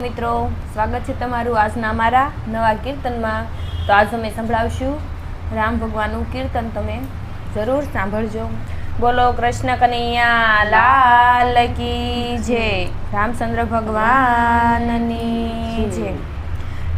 મિત્રો, સ્વાગત છે તમારું આજના અમારા નવા કીર્તનમાં। તો આજ અમે સંભળાવશું રામ ભગવાનનું કીર્તન, તમે જરૂર સાંભળજો। બોલો કૃષ્ણ કનૈયા લાલ કી જય, રામચંદ્ર ભગવાનની જય।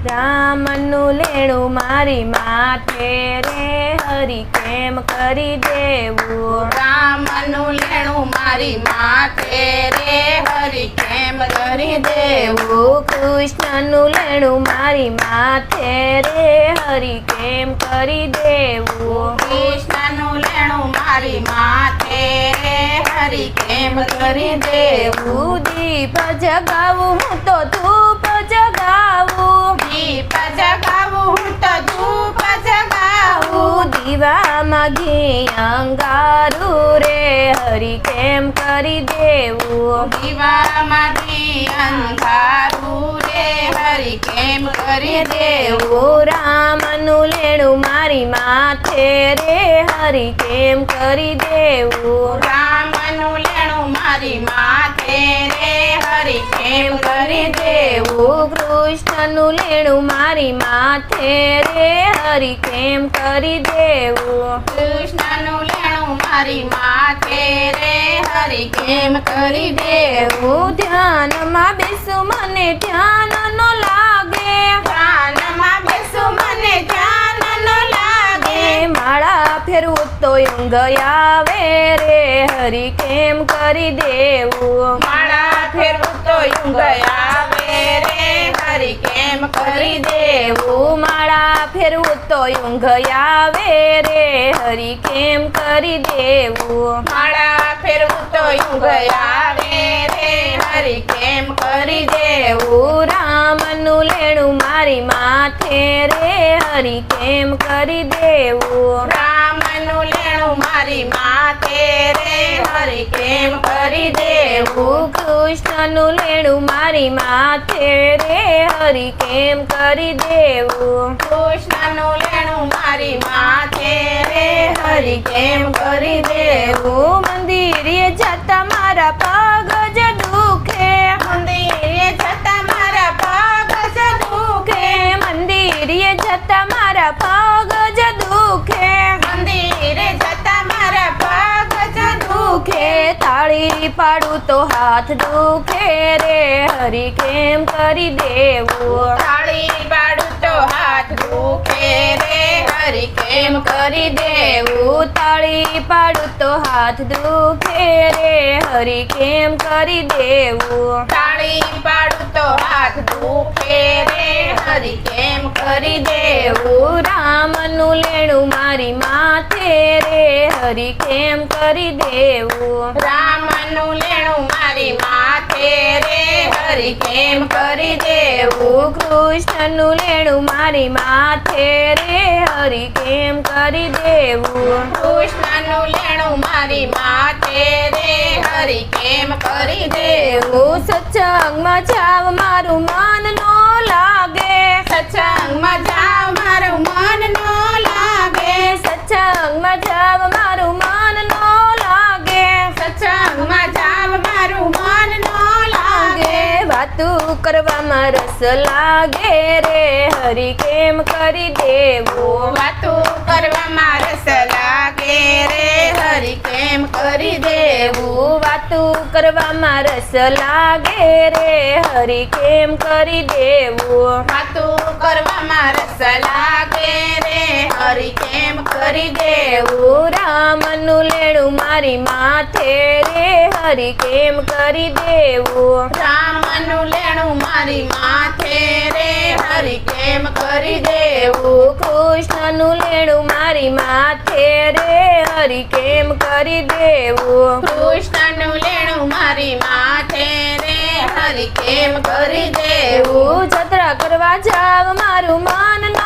રામનું લેણું મારી માથે રે, હરી કેમ કરી દેવું। રામનું લેણું મારી માથે રે, હરી કેમ કરી દેવું। કૃષ્ણનું લેણું મારી માથે રે, હરી કેમ કરી દેવું। કૃષ્ણનું લેણું મારી માથે રે, હરી કેમ કરી દેવું। દીપ જગાવું હું તો ધૂપ જગાવું, દીપ જગાવું હું તો ધૂપ જગાવું। દીવામાં ઘી અંગારું રે, હરી કેમ કરી દેવું। દીવામાંથી અંધારું રે, હરી કેમ કરી દેવું દેવું। રામનું લેણું મારી માથે રે, હરી કેમ કરી દેવું। રામનું લેણું મારી માથે રે, હરી કેમ કરી દેવું। કૃષ્ણનું લેણું મારી માથે રે, હરી કેમ કરી દેવું। કૃષ્ણનું લેણું મારી માથે રે, હરી કેમ કરી દેવું। ધ્યાનમાં બેસું મને ધ્યાન નો લાગે, ધ્યાનમાં બેસું મને ધ્યાન ન લાગે। માળા ફેરવું તો ઊંઘ આવે રે, હરી કેમ કરી દેવું। માળા ફેરવું તો ઊંઘ આવે રે, હરી કેમ કરી દેવું। માળા ફેરવું તો ઊંઘ આવે રે, હરી કેમ કરી દેવું। માળા ફેરવું તો ઊંઘ આવે રે, હરી કેમ કરી દેવું। રામનું લેણું મારી માથે રે, હરી કેમ કરી દેવું। રામનું લેણું મારી માથે રે, હરી કેમ કરી દેવું। કૃષ્ણનું લેણું મારી માથે રે, હરી કેમ કરી દેવું। કૃષ્ણનું લેણું મારી માથે રે, હરી કેમ કરી દેવું। મંદિરે જતા મારા પગ જ દુખે, મંદિરે જતા મારા પગ જ દુખે। મંદિરે જતા મારા પગ જ દુખે, મંદિરે જતા મારા પગ જ દુખે। તાળી પાડું તો હાથ દુખે રે, હરી કેમ કરી દેવું। તાળી પાડું તો હાથ દુખે રે, હરી કેમ કરી દેવું। તાળી પાડું તો હાથ દુખે રે, હરી કેમ કરી દેવું। તાળી પાડું તો હાથ દુખે રે, હરી કેમ કરી દેવું। રામનું લેણું મારી માથે રે, હરી કેમ કરી દેવું। રામનું લેણું મારી માથે રે, હરી કેમ કરી દેવું। કૃષ્ણનું લેણું મારી માથે રે, હરી કેમ કરી દેવું। કૃષ્ણનું લેણું મારી માથે રે, હરી કેમ કરી દેવું। સત્સંગમાં જાવ મારું મન નો લાગે, સત્સંગમાં જાવ મારું મન ન લાગે। સત્સંગમાં જાવ મારું મન નો લાગે, સત્સંગમાં જાવ મારું મન ન લાગે। વાતું કરવામાં રસ લાગે રે, હરી કેમ કરી દેવું। વાતો કરવામાં રસ લાગે રે, હરી કેમ કરી દેવું। વાતું કરવામાં રસ લાગે રે, હરી કેમ કરી દેવું। વાતો કરવામાં રસ લાગે રે, હરી કેમ કરી દેવું। રામનું લેણું મારી માથે રે, હરી કેમ કરી દેવું। રામનું લેણું મારી માથે રે, હરી કેમ કરી દેવું। કૃષ્ણનું લેણું મારી માથે રે, હરી કેમ કરી દેવું। કૃષ્ણનું લેણું મારી માથે રે, હરી કેમ કરી દેવું। જત્રા કરવા જાવ મારું મન ન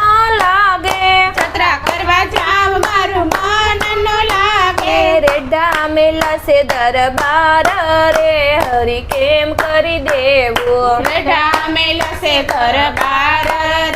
લાગે, જત્રા કરવા જાવ મારું મન ન લાગે। રેડા મેલાશે દરબાર રે, હરી કેમ કરી દેવું। રેઢા મેલશે દરબાર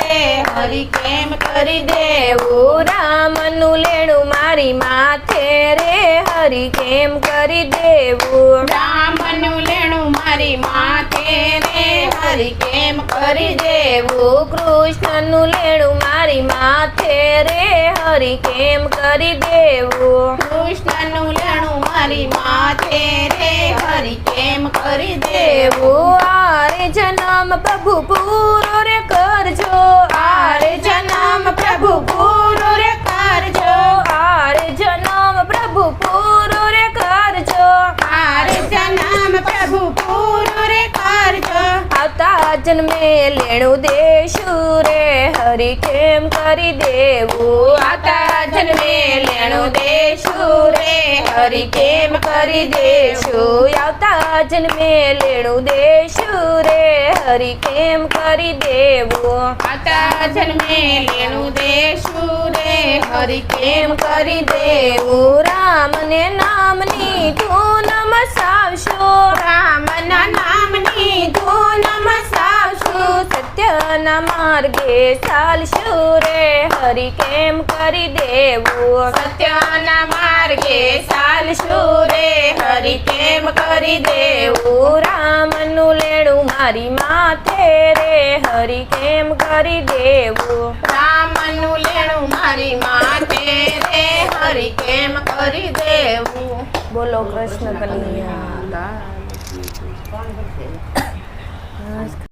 રે, હરી કેમ કરી દેવું। રામનું લેણું મારી માથે રે, હરી કેમ કરી દેવું। રામનું લેણું મારી માથે રે, હરી કેમ કરી દેવું કૃષ્ણનું લેણું મારી માથે રે હરી કેમ કરી દેવું કૃષ્ણનું લેણું મારી માથે રે હરી કેમ કરી દેવું દેવું આરે જન્મ પ્રભુ પૂરો રે કરજો આરે જન્મ પ્રભુ પૂરો રે કરજો આરે જન્મ પ્રભુ પૂરો રે કરજો આરે જન્મ પ્રભુ પૂરો રે કરજો આવતા જન્મે લેણું દેશું રે હરી કેમ કરી દેવું આતા જન્મે લેણું દેશું રે હરી કેમ કરી દેશું આવતા જન્મે લેણું દેશું રે હરી કેમ કરી દેવું આતા જન્મે લેણું દેશું રે હરી કેમ કરી દેવું દેવું રામને નામની ધૂન મસાવશો રામના નામની ધૂન મસાવશું સત્યના માર્ગે ચાલશું રે હરી કેમ કરી દેવું સત્યના માર્ગે ચાલશું રે હરી કેમ કરી દેવું રામનું લેણું મારી માથે રે હરી કેમ કરી દેવું રામનું લેણું મારી માથે રે હરી કેમ કરી દેવું બોલો કૃષ્ણ કનૈયા